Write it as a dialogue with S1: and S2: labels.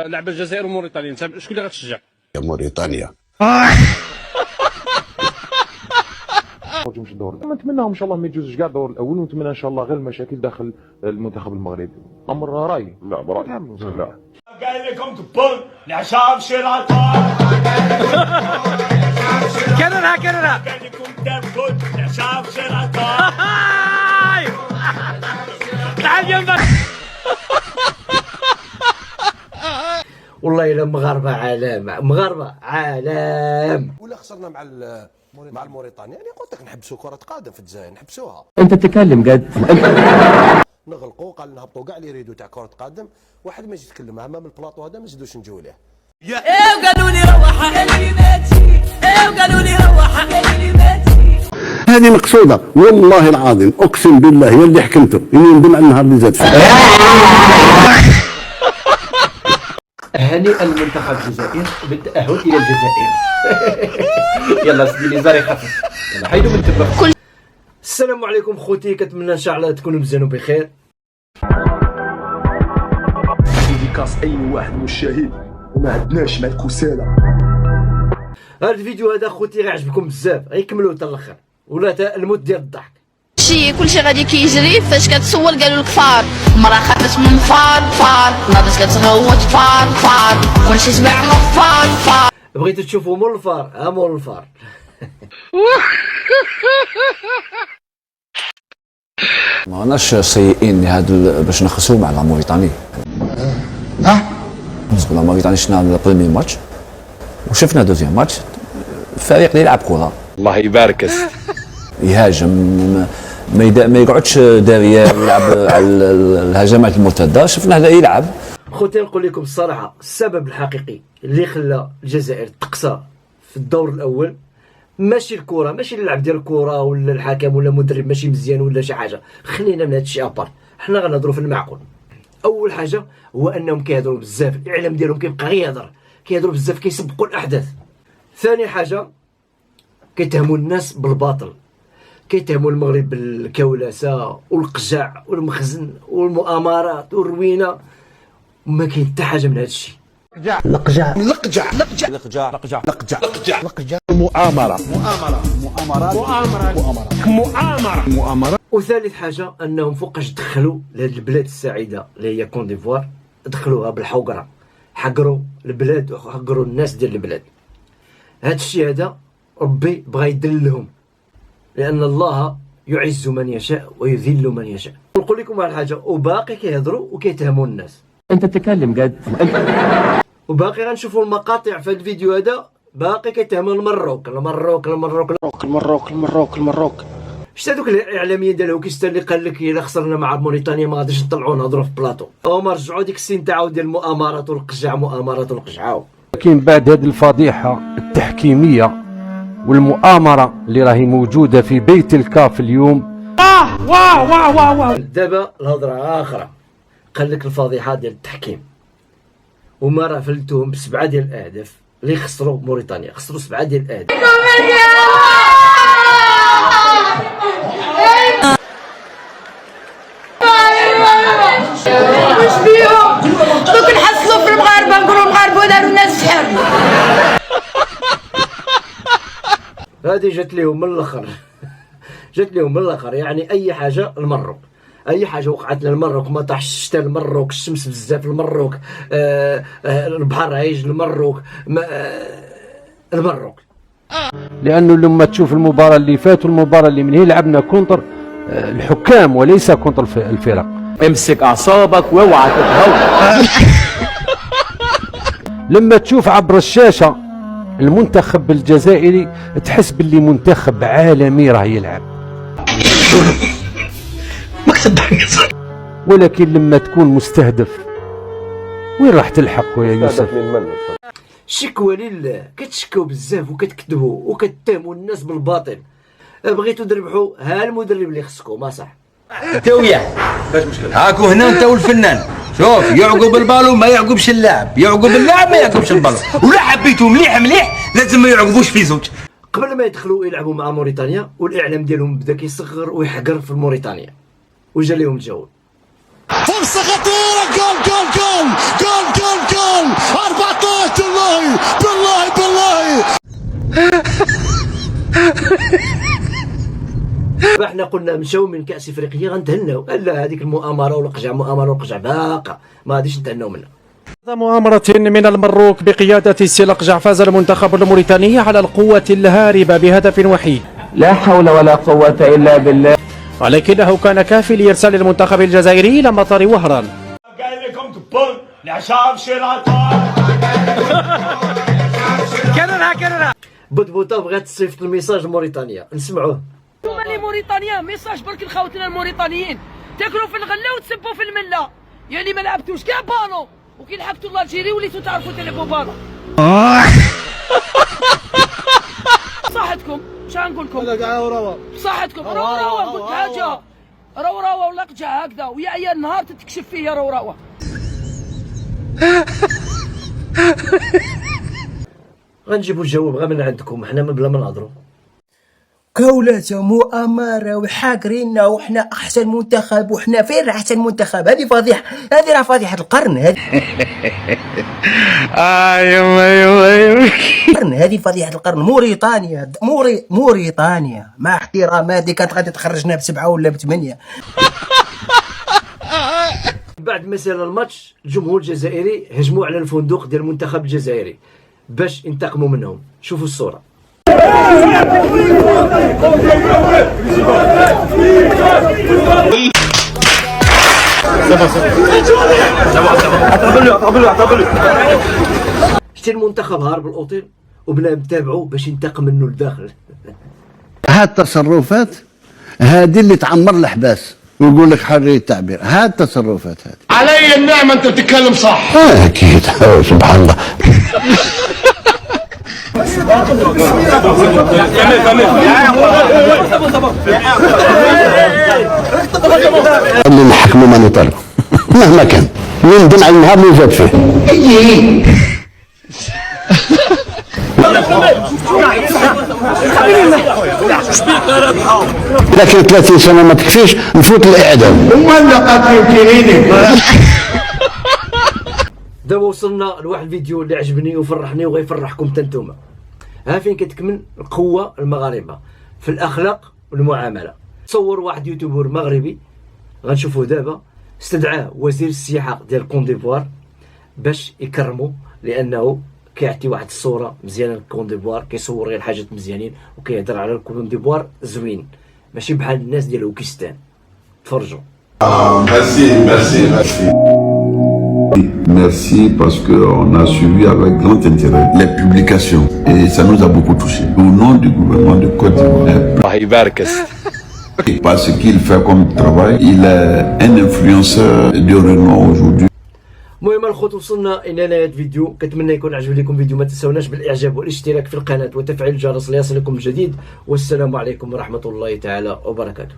S1: لعبه الجزائر وموريتانيا، انت شكون اللي غتشجع؟
S2: موريتانيا.
S3: نخرجوا من الدور، نتمناهم ان شاء الله ما يجوزوش كاع الدور الاول، ونتمنى ان شاء الله غير المشاكل داخل المنتخب المغربي. امر رايي؟
S4: لا برايي لا.
S5: قال لكم كبون العشاء بشراطة.
S1: كررها
S5: قال لكم دبون العشاء بشراطة.
S1: تعال ينبر.
S6: والله الا مغاربه عالم، مغاربه عالم.
S2: ولا خسرنا مع الموريتانيا، يعني قلت لك نحبسوا كرة قدم في الجزائر، نحبسوها.
S6: انت تتكلم قد
S2: نغلقوا، قال نهبطوا كاع اللي يريدوا تاع كرة قدم، واحد ما يجي يتكلم امام البلاطو هذا ما نزيدوش نجيو ليه.
S7: وقالوا لي روح اللي ماشي، وقالوا لي روح اللي ماشي.
S8: هذه مقصودة والله العظيم، اقسم بالله يا اللي حكمته اني ندم على النهار اللي زاد فيه.
S6: هنيئا لمنتخب الجزائر بالتأهل إلى الجزائر. يلا سيدي لي زاري خفيف، يلا حيدوا من تبع. السلام عليكم خوتي، كنتمنى إن شاء الله تكونوا مزيان وبخير.
S4: ديكاس أي واحد مشاهد وما عندناش مع الكسالى.
S6: هذا الفيديو هذا خوتي غيعجبكم بزاف، غيكملوه حتى الآخر ولا تا الموت ديال الضحك.
S9: كلشي غادي كيجري، فاش كتصور قالوا لك فار، مرا خافت من فار، ناضت كتغوت فار، كلشي تبع فار.
S6: بغيتو تشوفوا مول الفار، مول الفار.
S10: ما راناش سيئين هاد باش نخسروا مع لا موريتاني. بالنسبه لا موريتاني شفنا البريمي ماتش وشفنا دوزيام ماتش، الفريق اللي يلعب كره
S4: الله يبارك
S10: يهاجم، ما يقعدش داريا ويلعب على الهجمات المرتده، شفنا هذا يلعب.
S6: خوتي نقول لكم الصراحه، السبب الحقيقي اللي خلى الجزائر تقصى في الدور الاول ماشي الكره، ماشي اللعب ديال الكره ولا الحكم ولا المدرب ماشي مزيان ولا شي حاجه، خلينا من هذا الشيء ابار، حنا غنهضروا في المعقول. اول حاجه هو انهم كيهضروا بزاف، الاعلام ديالهم كيبقى غير يهضر، كيهضروا بزاف، كيسبقوا الاحداث. ثاني حاجه كيتهموا الناس بالباطل، كيتهموا المغرب بالكولاسه والقجع والمخزن والمؤامرات والروينه، وما كاين حتى حاجه من هذا الشيء. لقجع مؤامره. وثالث حاجه انهم فوقاش دخلوا لهذه البلاد السعيده اللي هي كون ديفوار، دخلوها بالحوقره، حقروا البلاد وحقروا الناس ديال البلاد. هذا الشيء هذا ربي بغى يدلهم، لأن الله يعز من يشاء ويذل من يشاء. نقول لكم على حاجة، وباقي كيهضروا وكيتهموا الناس. أنت تتكلم قد وباقي غنشوفوا المقاطع في هذا الفيديو هذا، باقي كيتهموا المروك. شتا هذوك الاعلاميين ديالهم كيشتا اللي قال لك الا خسرنا مع موريتانيا ما غاديش نطلعوا نهضروا في بلاطو، هما رجعوا ديك السين تاعو ديال المؤامرات والقجع.
S3: لكن بعد هذه الفضيحه التحكيميه والمؤامره اللي راهي موجوده في بيت الكاف اليوم،
S6: واو دابا الهضره اخرى. قال لك الفضيحه ديال التحكيم، وما راه فلتوهم بسبعه ديال الاهداف اللي خسروا موريتانيا، خسروا 7 ديال الاهداف.
S7: واش بيهم دوك نحصلوا في المغاربه، نقولوا المغاربه داروا الناس شحال.
S6: هذه جات لهم من الاخر، يعني اي حاجه المروك، اي حاجه وقعت للمروك، ما طاحش الشتا المروك، الشمس بزاف المروك، البحر عايج المروك، المروك.
S3: لانه لما تشوف المباراه اللي فات والمباراه اللي من هي لعبنا كونتر الحكام وليس كونتر الفرق.
S6: امسك اعصابك واوعى تتهور.
S3: لما تشوف عبر الشاشه المنتخب الجزائري تحس باللي منتخب عالمي راه يلعب. ولكن لما تكون مستهدف وين راح تلحق يا يوسف؟
S6: شكوى لله، كتشكوا بزاف وكتكذبوا وكتهموا الناس بالباطل. بغيتوا تربحوا، ها المدرب اللي خصكم، ما صح؟
S5: انت وياه هاكو هنا انت والفنان، شوف يعقب البالو ما يعقبش اللاعب، يعقب اللاعب ما يعقبش البالو، ولا حبيتو مليح لازم ما يعقبوش في زوج.
S6: قبل ما يدخلوا يلعبوا مع موريتانيا والاعلام ديالهم بدا كيصغر ويحقر في موريتانيا، وجا لهم الجو.
S8: فرصه خطيره، جول
S6: لان قلنا مشاو من كاس افريقيا غنتهناو. لا هذيك المؤامره والقجع باقا ما غاديش نتهناو منها.
S1: مؤامرة من المروك بقيادة السلقجع فاز المنتخب الموريتاني على القوة الهاربة بهدف وحيد.
S11: لا حول ولا قوة إلا بالله.
S1: ولكنه كان كافي لإرسال المنتخب الجزائري إلى مطار وهران.
S7: قال لكم تبون العشاء
S1: كررها
S6: بوطبوطه بغات تصيفط الميساج لموريتانيا نسمعوه.
S7: انتوما اللي موريتانيا ميساج برك لخوتنا الموريتانيين، تاكلوا في الغله وتسبوا في المله، يعني ما لعبتوش كاع بالون وكي لحقتوا الجيري وليتوا تعرفوا تلعبوا بالون. صحتكم اش غنقول لكم؟ صحتكم روراوه قلت حاجه روراوه ولا قجع هكذا ويا النهار تتكشف فيه يا روراوه.
S6: غنجيبوا الجواب غير من عندكم، حنا بلا ما نهضروا.
S11: كولة مؤامرة وحاقرينا وحنا أحسن منتخب وحنا فين أحسن منتخب. هذه فضيحة، هذه راه فضيحة القرن هذه. هذه فضيحة القرن. موريتانيا مع احترامي هذه كانت غادي تخرجنا ب7 ولا ب8.
S6: بعد ما سال الماتش الجمهور الجزائري هجموا على الفندق ديال المنتخب الجزائري باش ينتقموا منهم. شوفوا الصورة. شتي المنتخب هارب الاوتيل وبلا متابعو باش ينتقم منه لداخل.
S8: هاد التصرفات هذه اللي تعمر الحباس ويقول لك حرية التعبير. هاد التصرفات هذه
S2: علي النعمة انت بتتكلم صح.
S8: اكيد سبحان الله. اللي نحكموا ما نطالب مهما كان من دمع النهار اللي زاد فيه. لكن 30 سنة ما تكفيش نفوت الإعدام.
S6: دابا وصلنا لواحد الفيديو اللي عجبني وفرحني وغيفرحكم حتى نتوما. ها فين كتكمن القوة المغاربة في الأخلاق والمعاملة. تصور واحد يوتيوبر مغربي غنشوفوه دابا استدعاه وزير السياحة ديال كون ديفوار باش يكرمو لأنه كيعطي واحد الصورة مزيانة لكون ديفوار، كيصور غير حاجات مزيانين وكيهضر على كون ديفوار زوين ماشي بحال الناس ديال اوكستان. تفرجوا.
S12: Merci parce qu'on a suivi avec grand intérêt les publications et ça nous a beaucoup touché. Au nom du gouvernement de Côte d'Ivoire, parce qu'il fait comme travail, il est un influenceur de renom aujourd'hui.
S6: المهم الخوت وصلنا الى نهايه الفيديو. كنتمنى يكون عجب لكم الفيديو. ما تنساوناش بالاعجاب والاشتراك في القناه وتفعيل الجرس ليصلكم الجديد. والسلام عليكم ورحمه الله تعالى وبركاته.